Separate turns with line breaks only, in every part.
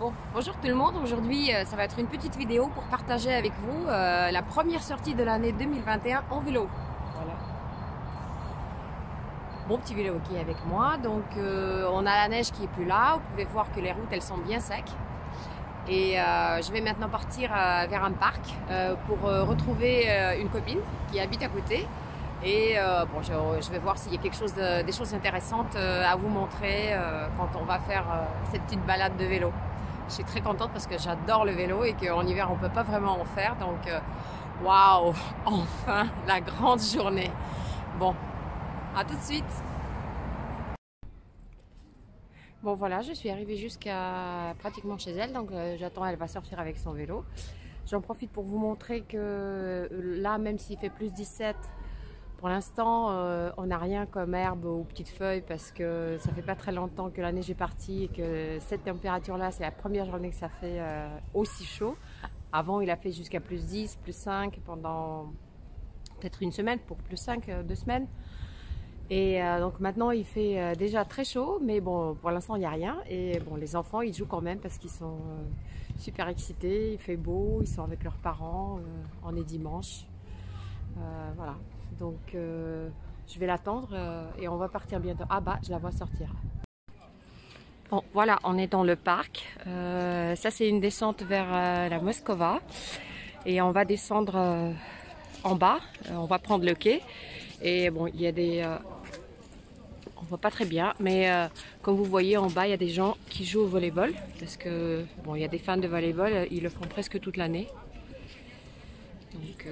Bon, bonjour tout le monde, aujourd'hui ça va être une petite vidéo pour partager avec vous la première sortie de l'année 2021 en vélo. Voilà. Mon petit vélo qui est avec moi, donc on a la neige qui est plus là, vous pouvez voir que les routes elles sont bien secs. Et je vais maintenant partir vers un parc pour retrouver une copine qui habite à côté. Et bon, je vais voir s'il y a quelque chose des choses intéressantes à vous montrer quand on va faire cette petite balade de vélo. Je suis très contente parce que j'adore le vélo et qu'en hiver on ne peut pas vraiment en faire, donc waouh, enfin la grande journée. Bon, à tout de suite. Bon voilà, je suis arrivée jusqu'à pratiquement chez elle, donc j'attends, elle va sortir avec son vélo. J'en profite pour vous montrer que là, même s'il fait plus 17, pour l'instant, on n'a rien comme herbe ou petites feuilles parce que ça fait pas très longtemps que la neige est partie et que cette température-là, c'est la première journée que ça fait aussi chaud. Avant, il a fait jusqu'à plus 10, plus 5 pendant peut-être une semaine, pour plus 5, 2 semaines. Et donc maintenant, il fait déjà très chaud, mais bon, pour l'instant, il n'y a rien. Et bon, les enfants, ils jouent quand même parce qu'ils sont super excités. Il fait beau, ils sont avec leurs parents. On est dimanche. Voilà. Donc je vais l'attendre et on va partir bientôt. Ah bah, je la vois sortir. Bon, voilà, on est dans le parc. Ça, c'est une descente vers la Moskova. Et on va descendre en bas. On va prendre le quai. Et bon, il y a des... on voit pas très bien, mais comme vous voyez en bas, il y a des gens qui jouent au volleyball. Parce que, bon, il y a des fans de volleyball, ils le font presque toute l'année. Donc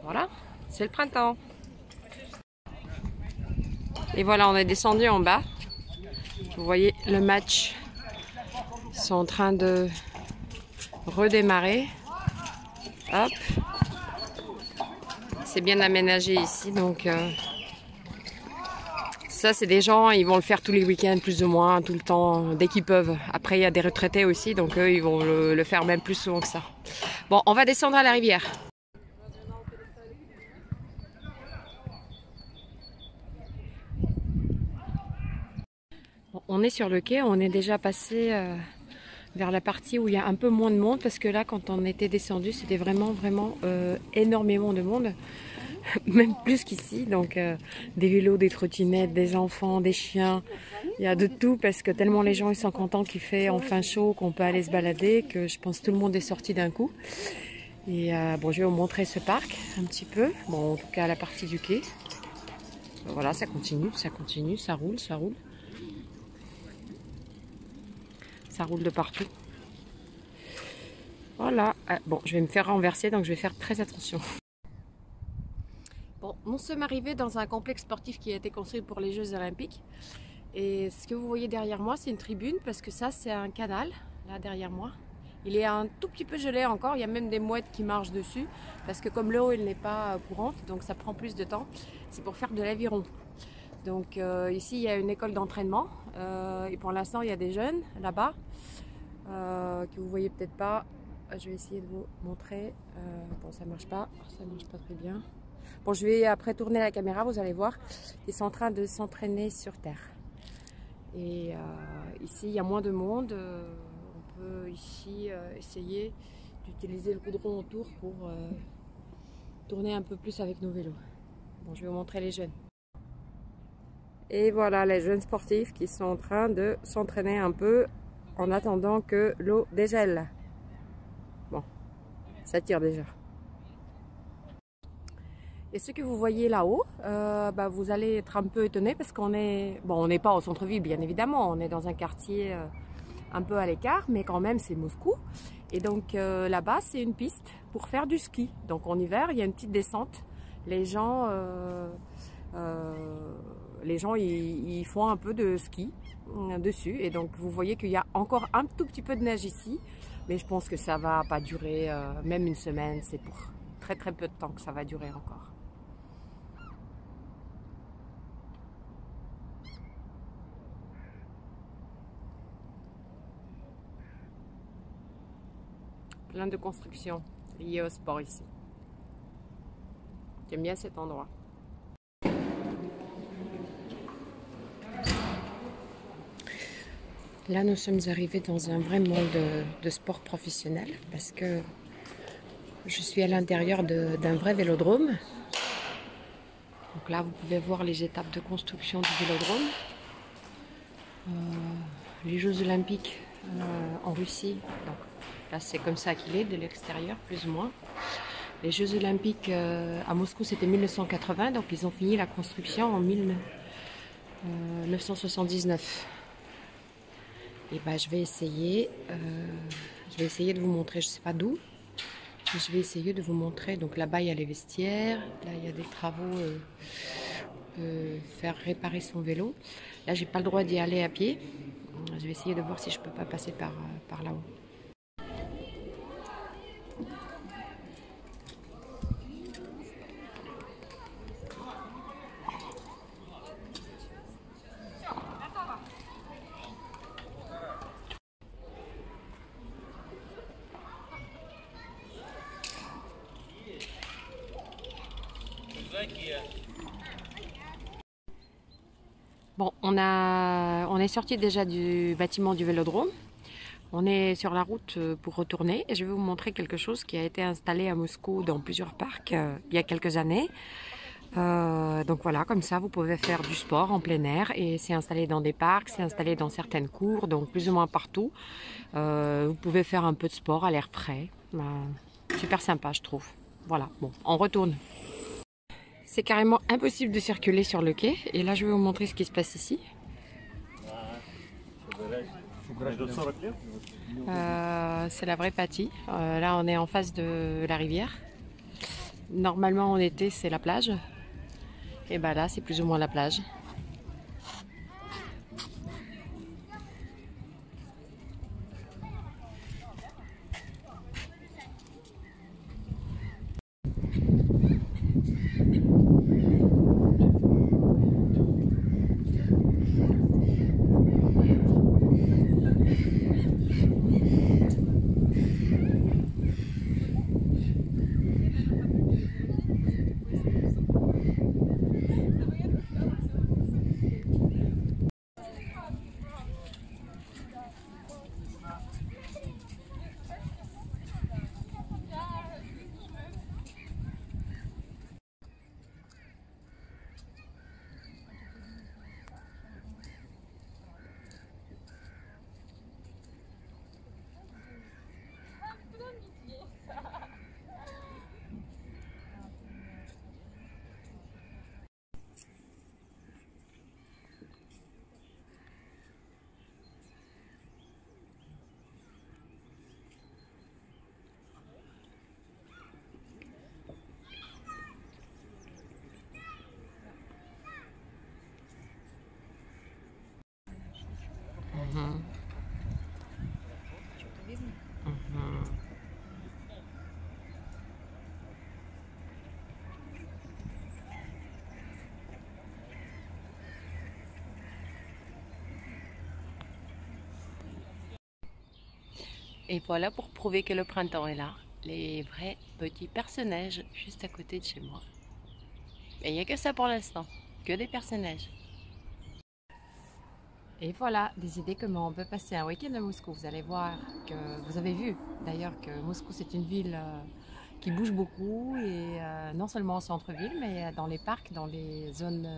voilà, c'est le printemps. Et voilà, on est descendu en bas. Vous voyez le match. Ils sont en train de redémarrer. Hop. C'est bien aménagé ici, donc ça c'est des gens, ils vont le faire tous les week-ends plus ou moins, tout le temps, dès qu'ils peuvent. Après il y a des retraités aussi, donc eux ils vont le faire même plus souvent que ça. Bon, on va descendre à la rivière. Bon, on est sur le quai, on est déjà passé vers la partie où il y a un peu moins de monde, parce que là quand on était descendu c'était vraiment énormément de monde. Même plus qu'ici, donc des vélos, des trottinettes, des enfants, des chiens, il y a de tout parce que tellement les gens ils sont contents qu'il fait enfin chaud, qu'on peut aller se balader, que je pense que tout le monde est sorti d'un coup. Et bon, je vais vous montrer ce parc un petit peu, bon en tout cas la partie du quai. Voilà, ça continue, ça roule, ça roule. Ça roule de partout. Voilà, bon je vais me faire renverser donc je vais faire très attention. Bon, nous sommes arrivés dans un complexe sportif qui a été construit pour les Jeux Olympiques. Et ce que vous voyez derrière moi, c'est une tribune parce que ça, c'est un canal, là derrière moi. Il est un tout petit peu gelé encore, il y a même des mouettes qui marchent dessus parce que comme l'eau, elle n'est pas courante, donc ça prend plus de temps. C'est pour faire de l'aviron. Donc ici, il y a une école d'entraînement et pour l'instant, il y a des jeunes là-bas que vous voyez peut-être pas. Je vais essayer de vous montrer. Bon, ça marche pas très bien. Bon, je vais après tourner la caméra, vous allez voir. Ils sont en train de s'entraîner sur terre. Et ici, il y a moins de monde. On peut ici essayer d'utiliser le goudron autour pour tourner un peu plus avec nos vélos. Bon, je vais vous montrer les jeunes. Et voilà les jeunes sportifs qui sont en train de s'entraîner un peu en attendant que l'eau dégèle. Bon, ça tire déjà. Et ce que vous voyez là-haut, vous allez être un peu étonné parce qu'on est, bon, on n'est pas au centre-ville bien évidemment, on est dans un quartier un peu à l'écart, mais quand même c'est Moscou. Et donc là-bas c'est une piste pour faire du ski. Donc en hiver il y a une petite descente. Les gens ils font un peu de ski dessus. Et donc vous voyez qu'il y a encore un tout petit peu de neige ici, mais je pense que ça va pas durer même une semaine. C'est pour très peu de temps que ça va durer encore. Plein de constructions liées au sport ici. J'aime bien cet endroit. Là, nous sommes arrivés dans un vrai monde de sport professionnel parce que je suis à l'intérieur d'un vrai vélodrome. Donc là, vous pouvez voir les étapes de construction du vélodrome. Les Jeux Olympiques en Russie, donc là c'est comme ça qu'il est de l'extérieur, plus ou moins. Les Jeux Olympiques à Moscou, c'était 1980, donc ils ont fini la construction en 1979. Et ben, je vais essayer de vous montrer, je sais pas d'où, mais je vais essayer de vous montrer. Donc là-bas, il y a les vestiaires, là il y a des travaux, faire réparer son vélo. Là, j'ai pas le droit d'y aller à pied. Je vais essayer de voir si je peux pas passer par là-haut. Bon, on est sorti déjà du bâtiment du vélodrome. On est sur la route pour retourner et je vais vous montrer quelque chose qui a été installé à Moscou dans plusieurs parcs il y a quelques années. Donc voilà, comme ça vous pouvez faire du sport en plein air et c'est installé dans des parcs, c'est installé dans certaines cours, donc plus ou moins partout. Vous pouvez faire un peu de sport à l'air frais. Super sympa, je trouve. Voilà, bon, on retourne. C'est carrément impossible de circuler sur le quai et là je vais vous montrer ce qui se passe ici. C'est la vraie Paty. Là on est en face de la rivière. Normalement en été c'est la plage. Et ben là c'est plus ou moins la plage. Et voilà pour prouver que le printemps est là. Les vrais petits personnages juste à côté de chez moi. Mais il n'y a que ça pour l'instant. Que des personnages. Et voilà, des idées comment on peut passer un week-end à Moscou. Vous allez voir que vous avez vu d'ailleurs que Moscou c'est une ville qui bouge beaucoup et non seulement au centre-ville mais dans les parcs, dans les zones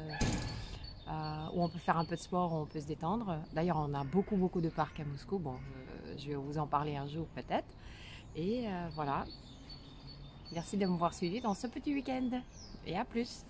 où on peut faire un peu de sport, où on peut se détendre. D'ailleurs on a beaucoup de parcs à Moscou. Bon, je vais vous en parler un jour peut-être. Et voilà, merci de m'avoir suivi dans ce petit week-end et à plus.